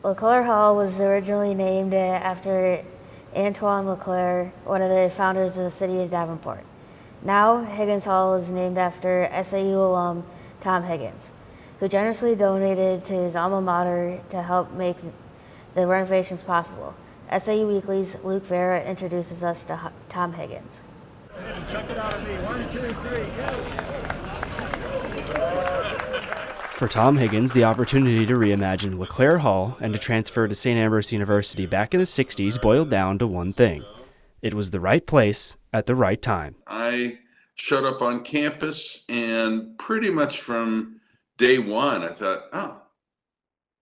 LeClaire Hall was originally named after Antoine LeClaire, one of the founders of the city of Davenport. Now, Higgins Hall is named after SAU alum Tom Higgins, who generously donated to his alma mater to help make the renovations possible. SAU Weekly's Luke Vera introduces us to Tom Higgins. Check it out on me. 1, 2, 3, go! For Tom Higgins, the opportunity to reimagine LeClaire Hall and to transfer to St. Ambrose University back in the 60s boiled down to one thing. It was the right place at the right time. I showed up on campus, and pretty much from day one, I thought, oh,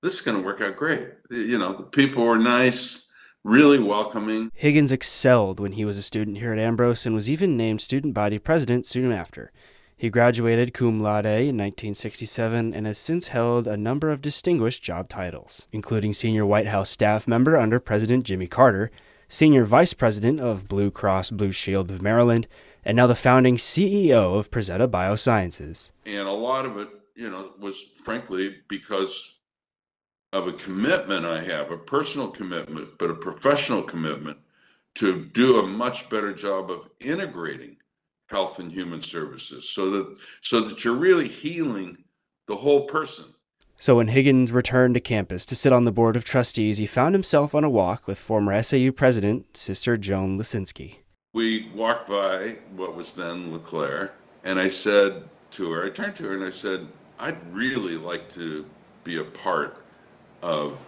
this is going to work out great. You know, the people were nice, really welcoming. Higgins excelled when he was a student here at Ambrose and was even named student body president soon after. He graduated cum laude in 1967 and has since held a number of distinguished job titles, including senior White House staff member under President Jimmy Carter, senior vice president of Blue Cross Blue Shield of Maryland, and now the founding CEO of Preseta Biosciences. And a lot of it, you know, was frankly because of a commitment I have, a personal commitment, but a professional commitment to do a much better job of integrating health and human services so that you're really healing the whole person. So when Higgins returned to campus to sit on the board of trustees, he found himself on a walk with former SAU president, Sister Joan Lisinski. We walked by what was then LeClaire, and I said to her, I turned to her and I said, I'd really like to be a part of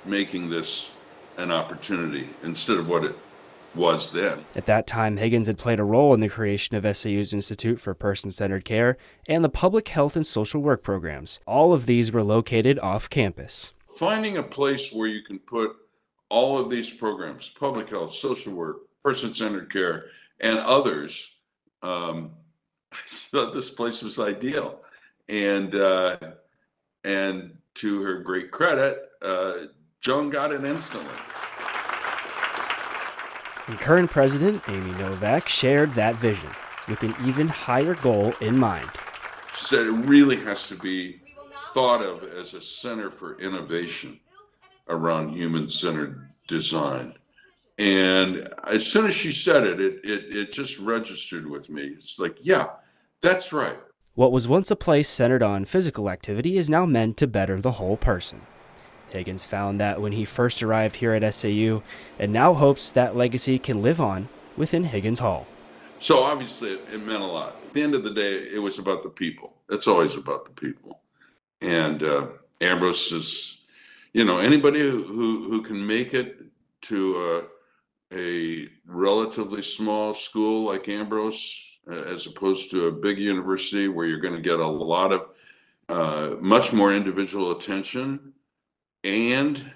making this an opportunity instead of what it was then. At that time, Higgins had played a role in the creation of SAU's Institute for Person-Centered Care and the public health and social work programs. All of these were located off campus. Finding a place where you can put all of these programs, public health, social work, person-centered care, and others, I thought this place was ideal. And to her great credit, Joan got it instantly. And current president Amy Novak shared that vision with an even higher goal in mind. She said it really has to be thought of as a center for innovation around human-centered design. And as soon as she said it, it just registered with me. It's like, yeah, that's right. What was once a place centered on physical activity is now meant to better the whole person. Higgins found that when he first arrived here at SAU, and now hopes that legacy can live on within Higgins Hall. So obviously it meant a lot. At the end of the day, it was about the people. It's always about the people. And Ambrose is, you know, anybody who can make it to a relatively small school like Ambrose, as opposed to a big university where you're going to get a lot of much more individual attention, and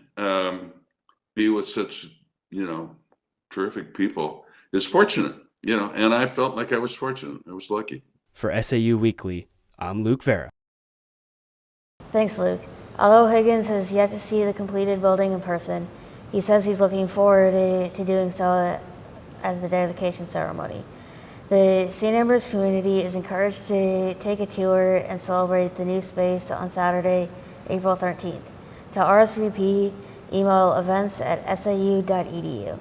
be with such, you know, terrific people is fortunate, you know, and I felt like I was fortunate. I was lucky. For SAU Weekly, I'm Luke Vera. Thanks, Luke. Although Higgins has yet to see the completed building in person, he says he's looking forward to doing so at the dedication ceremony. The St. Ambrose community is encouraged to take a tour and celebrate the new space on Saturday, April 13th. To RSVP, email events@sau.edu.